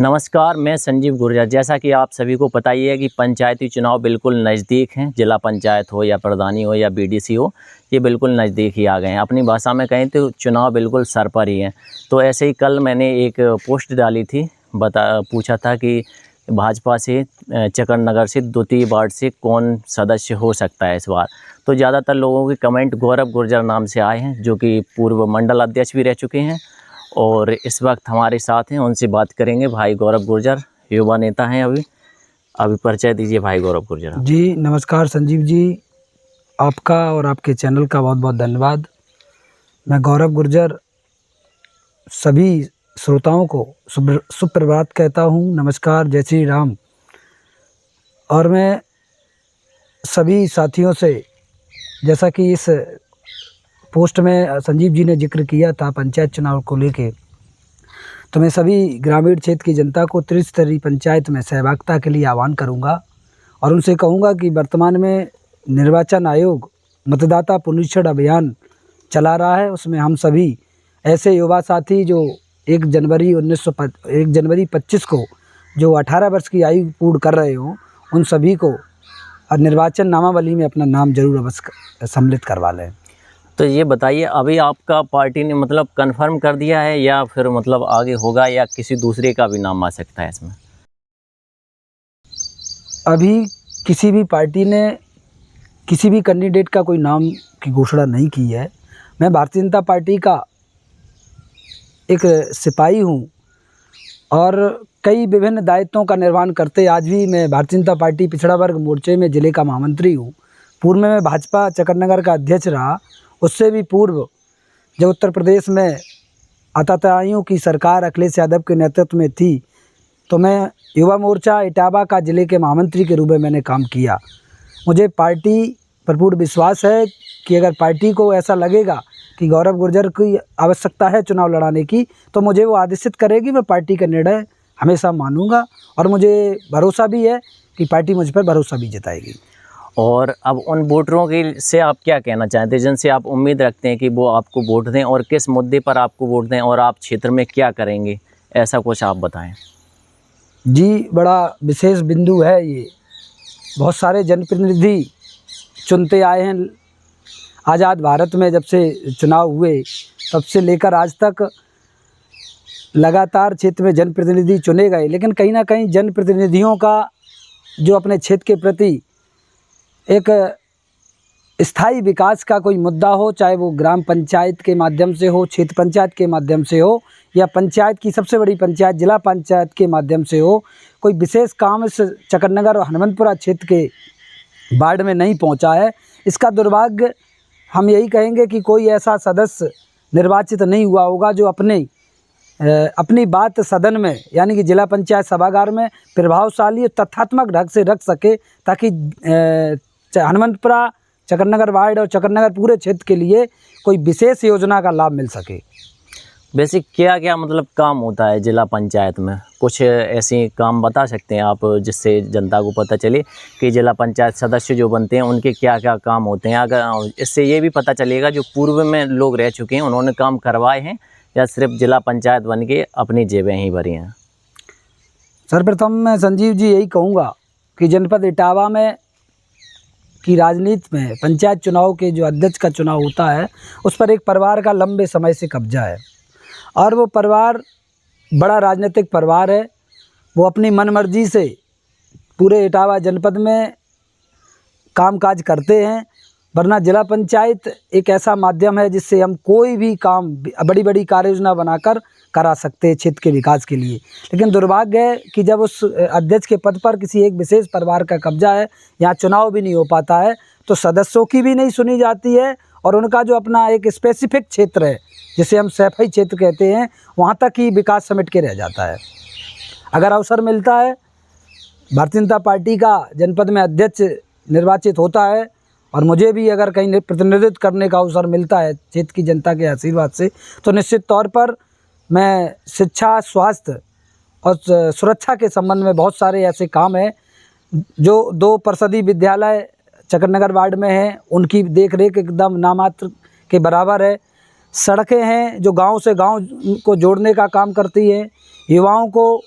नमस्कार, मैं संजीव गुर्जर। जैसा कि आप सभी को पता ही है कि पंचायती चुनाव बिल्कुल नज़दीक हैं। जिला पंचायत हो या प्रधानी हो या बीडीसी हो, ये बिल्कुल नज़दीक ही आ गए हैं। अपनी भाषा में कहें तो चुनाव बिल्कुल सर पर ही हैं। तो ऐसे ही कल मैंने एक पोस्ट डाली थी, पूछा था कि भाजपा से चकरनगर से द्वितीय वार्ड से कौन सदस्य हो सकता है इस बार। तो ज़्यादातर लोगों के कमेंट गौरव गुर्जर नाम से आए हैं, जो कि पूर्व मंडल अध्यक्ष भी रह चुके हैं और इस वक्त हमारे साथ हैं। उनसे बात करेंगे। भाई गौरव गुर्जर युवा नेता हैं। अभी परिचय दीजिए भाई गौरव गुर्जर। जी नमस्कार संजीव जी, आपका और आपके चैनल का बहुत बहुत धन्यवाद। मैं गौरव गुर्जर सभी श्रोताओं को सुप्रभात कहता हूँ। नमस्कार, जय श्री राम। और मैं सभी साथियों से, जैसा कि इस पोस्ट में संजीव जी ने जिक्र किया था पंचायत चुनाव को लेके, तो मैं सभी ग्रामीण क्षेत्र की जनता को त्रिस्तरीय पंचायत में सहभागिता के लिए आह्वान करूंगा और उनसे कहूंगा कि वर्तमान में निर्वाचन आयोग मतदाता पुनरीक्षण अभियान चला रहा है। उसमें हम सभी ऐसे युवा साथी जो 1 जनवरी 25 को जो 18 वर्ष की आयु पूर्ण कर रहे हों, उन सभी को निर्वाचन नामावली में अपना नाम जरूर अवश्य सम्मिलित करवा लें। तो ये बताइए, अभी आपका पार्टी ने मतलब कंफर्म कर दिया है या फिर मतलब आगे होगा या किसी दूसरे का भी नाम आ सकता है इसमें? अभी किसी भी पार्टी ने किसी भी कैंडिडेट का कोई नाम की घोषणा नहीं की है। मैं भारतीय जनता पार्टी का एक सिपाही हूँ और कई विभिन्न दायित्वों का निर्वहन करते आज भी मैं भारतीय जनता पार्टी पिछड़ा वर्ग मोर्चे में ज़िले का महामंत्री हूँ। पूर्व में मैं भाजपा चकरनगर का अध्यक्ष रहा। उससे भी पूर्व जब उत्तर प्रदेश में आताताइयों की सरकार अखिलेश यादव के नेतृत्व में थी, तो मैं युवा मोर्चा इटावा का ज़िले के महामंत्री के रूप में मैंने काम किया। मुझे पार्टी पर पूर्ण विश्वास है कि अगर पार्टी को ऐसा लगेगा कि गौरव गुर्जर की आवश्यकता है चुनाव लड़ाने की, तो मुझे वो आदेशित करेगी। मैं पार्टी का निर्णय हमेशा मानूंगा और मुझे भरोसा भी है कि पार्टी मुझ पर भरोसा भी जताएगी। और अब उन वोटरों के से आप क्या कहना चाहते हैं जिनसे आप उम्मीद रखते हैं कि वो आपको वोट दें, और किस मुद्दे पर आपको वोट दें और आप क्षेत्र में क्या करेंगे, ऐसा कुछ आप बताएं। जी, बड़ा विशेष बिंदु है ये। बहुत सारे जनप्रतिनिधि चुनते आए हैं। आज़ाद भारत में जब से चुनाव हुए तब से लेकर आज तक लगातार क्षेत्र में जनप्रतिनिधि चुने गए, लेकिन कहीं ना कहीं जनप्रतिनिधियों का जो अपने क्षेत्र के प्रति एक स्थायी विकास का कोई मुद्दा हो, चाहे वो ग्राम पंचायत के माध्यम से हो, क्षेत्र पंचायत के माध्यम से हो, या पंचायत की सबसे बड़ी पंचायत जिला पंचायत के माध्यम से हो, कोई विशेष काम इस चकरनगर और हनुमंतपुरा क्षेत्र के वार्ड में नहीं पहुंचा है। इसका दुर्भाग्य हम यही कहेंगे कि कोई ऐसा सदस्य निर्वाचित नहीं हुआ होगा जो अपनी बात सदन में, यानी कि जिला पंचायत सभागार में प्रभावशाली और तथ्यात्मक ढंग से रख सके, ताकि हनुमंतपुरा चकरनगर वार्ड और चकरनगर पूरे क्षेत्र के लिए कोई विशेष योजना का लाभ मिल सके। बेसिक क्या क्या मतलब काम होता है जिला पंचायत में? कुछ ऐसे काम बता सकते हैं आप जिससे जनता को पता चले कि जिला पंचायत सदस्य जो बनते हैं उनके क्या क्या काम होते हैं। अगर इससे ये भी पता चलेगा जो पूर्व में लोग रह चुके हैं उन्होंने काम करवाए हैं या सिर्फ जिला पंचायत बन के अपनी जेबें ही भरी हैं। सर्वप्रथम मैं संजीव जी यही कहूँगा कि जनपद इटावा में की राजनीति में पंचायत चुनाव के जो अध्यक्ष का चुनाव होता है, उस पर एक परिवार का लंबे समय से कब्जा है और वो परिवार बड़ा राजनीतिक परिवार है। वो अपनी मनमर्जी से पूरे इटावा जनपद में कामकाज करते हैं, वरना जिला पंचायत एक ऐसा माध्यम है जिससे हम कोई भी काम बड़ी बड़ी कार्य योजना बनाकर करा सकते हैं क्षेत्र के विकास के लिए। लेकिन दुर्भाग्य है कि जब उस अध्यक्ष के पद पर किसी एक विशेष परिवार का कब्जा है, यहाँ चुनाव भी नहीं हो पाता है, तो सदस्यों की भी नहीं सुनी जाती है और उनका जो अपना एक स्पेसिफिक क्षेत्र है जिसे हम सैफई क्षेत्र कहते हैं, वहाँ तक ही विकास समेट के रह जाता है। अगर अवसर मिलता है, भारतीय जनता पार्टी का जनपद में अध्यक्ष निर्वाचित होता है और मुझे भी अगर कहीं प्रतिनिधित्व करने का अवसर मिलता है क्षेत्र की जनता के आशीर्वाद से, तो निश्चित तौर पर मैं शिक्षा, स्वास्थ्य और सुरक्षा के संबंध में बहुत सारे ऐसे काम हैं जो 2 परिषदीय विद्यालय चकरनगर वार्ड में हैं, उनकी देखरेख एकदम नामात्र के बराबर है। सड़कें हैं जो गांव से गांव को जोड़ने का काम करती हैं। युवाओं को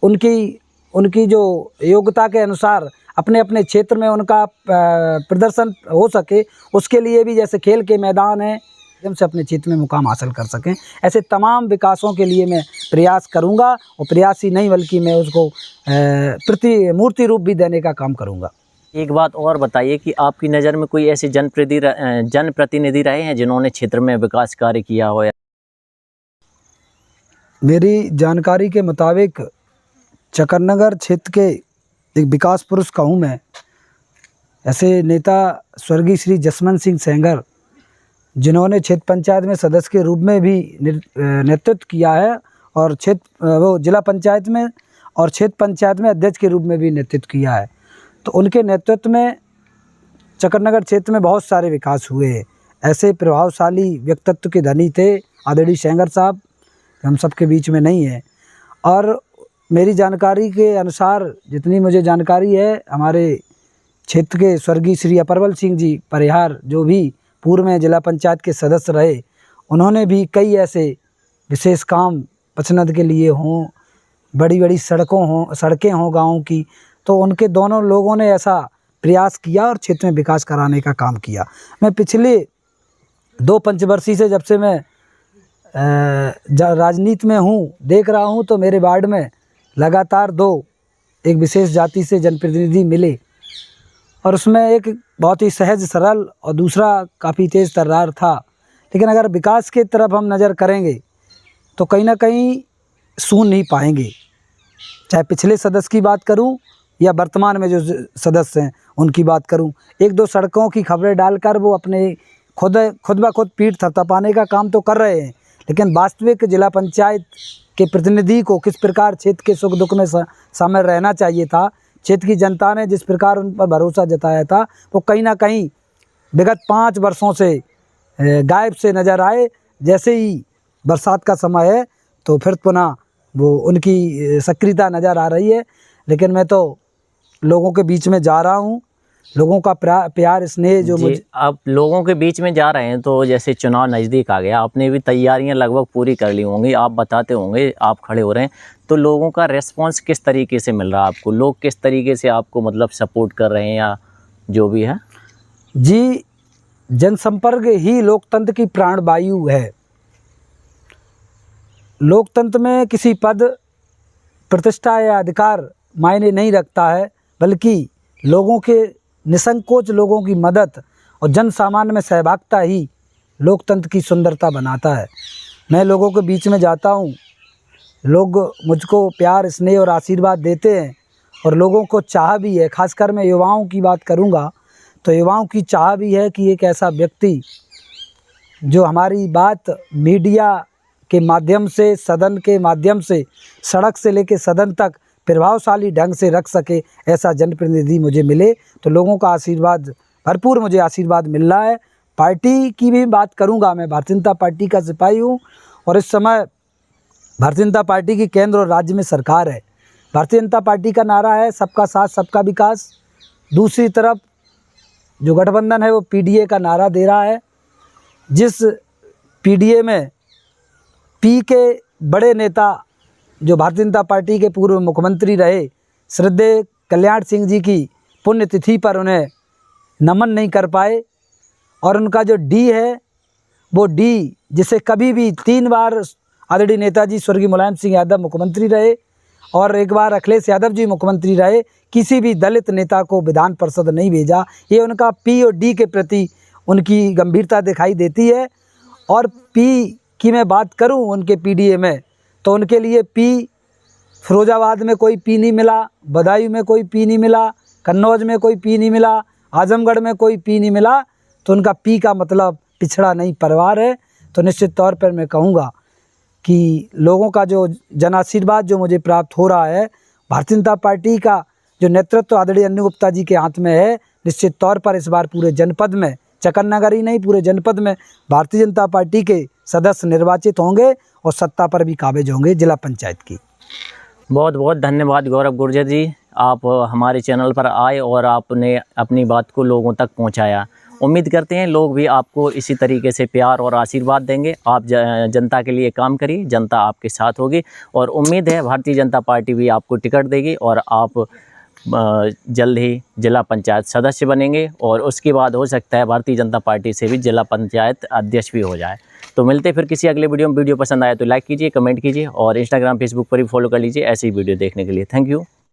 उनकी जो योग्यता के अनुसार अपने अपने क्षेत्र में उनका प्रदर्शन हो सके, उसके लिए भी जैसे खेल के मैदान हैं, एकदम से अपने क्षेत्र में मुकाम हासिल कर सकें। ऐसे तमाम विकासों के लिए मैं प्रयास करूंगा, और प्रयास ही नहीं बल्कि मैं उसको मूर्ति रूप भी देने का काम करूंगा। एक बात और बताइए कि आपकी नज़र में कोई ऐसे जनप्रतिनिधि रहे हैं जिन्होंने क्षेत्र में विकास कार्य किया हो? मेरी जानकारी के मुताबिक चकरनगर क्षेत्र के एक विकास पुरुष कहूँ मैं, ऐसे नेता स्वर्गीय श्री जसवंत सिंह सेंगर, जिन्होंने क्षेत्र पंचायत में सदस्य के रूप में भी नेतृत्व किया है, और वो जिला पंचायत में और क्षेत्र पंचायत में अध्यक्ष के रूप में भी नेतृत्व किया है। तो उनके नेतृत्व में चकरनगर क्षेत्र में बहुत सारे विकास हुए। ऐसे प्रभावशाली व्यक्तित्व के धनी थे आदरणीय सेंगर साहब, हम सब के बीच में नहीं है। और मेरी जानकारी के अनुसार, जितनी मुझे जानकारी है, हमारे क्षेत्र के स्वर्गीय श्री अपरवल सिंह जी परिहार, जो भी पूर्व में जिला पंचायत के सदस्य रहे, उन्होंने भी कई ऐसे विशेष काम पचनद के लिए हों, बड़ी बड़ी सड़कें हों गाँव की, तो उनके दोनों लोगों ने ऐसा प्रयास किया और क्षेत्र में विकास कराने का काम किया। मैं पिछले 2 पंचवर्षीय से, जब से मैं राजनीति में हूँ, देख रहा हूँ, तो मेरे वार्ड में लगातार 2 एक विशेष जाति से जनप्रतिनिधि मिले, और उसमें एक बहुत ही सहज सरल और दूसरा काफ़ी तेज़ तर्रार था। लेकिन अगर विकास की तरफ हम नज़र करेंगे तो कहीं ना कहीं सुन नहीं पाएंगे। चाहे पिछले सदस्य की बात करूं या वर्तमान में जो सदस्य हैं उनकी बात करूं, 1-2 सड़कों की खबरें डालकर वो अपने खुद ब खुद पीठ थपथपाने का काम तो कर रहे हैं, लेकिन वास्तविक जिला पंचायत के प्रतिनिधि को किस प्रकार क्षेत्र के सुख दुख में शामिल रहना चाहिए था, क्षेत्र की जनता ने जिस प्रकार उन पर भरोसा जताया था, वो कहीं ना कहीं विगत 5 वर्षों से गायब से नज़र आए। जैसे ही बरसात का समय है तो फिर पुनः वो उनकी सक्रियता नज़र आ रही है। लेकिन मैं तो लोगों के बीच में जा रहा हूँ, लोगों का प्यार स्नेह जो मुझे, आप लोगों के बीच में जा रहे हैं, तो जैसे चुनाव नज़दीक आ गया, आपने भी तैयारियां लगभग पूरी कर ली होंगी, आप बताते होंगे, आप खड़े हो रहे हैं, तो लोगों का रेस्पॉन्स किस तरीके से मिल रहा है आपको? लोग किस तरीके से आपको मतलब सपोर्ट कर रहे हैं या जो भी है? जी, जनसंपर्क ही लोकतंत्र की प्राणवायु है। लोकतंत्र में किसी पद, प्रतिष्ठा या अधिकार मायने नहीं रखता है, बल्कि लोगों के निसंकोच लोगों की मदद और जन सामान्य में सहभागिता ही लोकतंत्र की सुंदरता बनाता है। मैं लोगों के बीच में जाता हूँ, लोग मुझको प्यार स्नेह और आशीर्वाद देते हैं, और लोगों को चाह भी है, खासकर मैं युवाओं की बात करूँगा तो युवाओं की चाह भी है कि एक ऐसा व्यक्ति जो हमारी बात मीडिया के माध्यम से, सदन के माध्यम से, सड़क से लेकर सदन तक प्रभावशाली ढंग से रख सके, ऐसा जनप्रतिनिधि मुझे मिले। तो लोगों का आशीर्वाद, भरपूर मुझे आशीर्वाद मिल रहा है। पार्टी की भी बात करूंगा, मैं भारतीय जनता पार्टी का सिपाही हूं, और इस समय भारतीय जनता पार्टी की केंद्र और राज्य में सरकार है। भारतीय जनता पार्टी का नारा है सबका साथ सबका विकास। दूसरी तरफ जो गठबंधन है वो पीडीए का नारा दे रहा है, जिस पीडीए में पी के बड़े नेता जो भारतीय जनता पार्टी के पूर्व मुख्यमंत्री रहे श्रद्धेय कल्याण सिंह जी की पुण्यतिथि पर उन्हें नमन नहीं कर पाए, और उनका जो डी है वो डी, जिसे कभी भी 3 बार आदरणीय नेताजी स्वर्गीय मुलायम सिंह यादव मुख्यमंत्री रहे और 1 बार अखिलेश यादव जी मुख्यमंत्री रहे, किसी भी दलित नेता को विधान परिषद नहीं भेजा। ये उनका पी और डी के प्रति उनकी गंभीरता दिखाई देती है। और पी की मैं बात करूं उनके पीडीए में, तो उनके लिए पी, फिरोजाबाद में कोई पी नहीं मिला, बदायूं में कोई पी नहीं मिला, कन्नौज में कोई पी नहीं मिला, आजमगढ़ में कोई पी नहीं मिला, तो उनका पी का मतलब पिछड़ा नहीं परिवार है। तो निश्चित तौर पर मैं कहूँगा कि लोगों का जो जन आशीर्वाद जो मुझे प्राप्त हो रहा है, भारतीय जनता पार्टी का जो नेतृत्व आदरणीय अन्नू गुप्ता जी के हाथ में है, निश्चित तौर पर इस बार पूरे जनपद में, चकरनगर ही नहीं पूरे जनपद में भारतीय जनता पार्टी के सदस्य निर्वाचित होंगे और सत्ता पर भी काबिज होंगे जिला पंचायत की। बहुत बहुत धन्यवाद गौरव गुर्जर जी, आप हमारे चैनल पर आए और आपने अपनी बात को लोगों तक पहुंचाया। उम्मीद करते हैं लोग भी आपको इसी तरीके से प्यार और आशीर्वाद देंगे। आप जनता के लिए काम करिए, जनता आपके साथ होगी और उम्मीद है भारतीय जनता पार्टी भी आपको टिकट देगी और आप जल्द ही जिला पंचायत सदस्य बनेंगे और उसके बाद हो सकता है भारतीय जनता पार्टी से भी जिला पंचायत अध्यक्ष भी हो जाए। तो मिलते फिर किसी अगले वीडियो में। वीडियो पसंद आया तो लाइक कीजिए, कमेंट कीजिए और इंस्टाग्राम फेसबुक पर भी फॉलो कर लीजिए ऐसी वीडियो देखने के लिए। Thank you.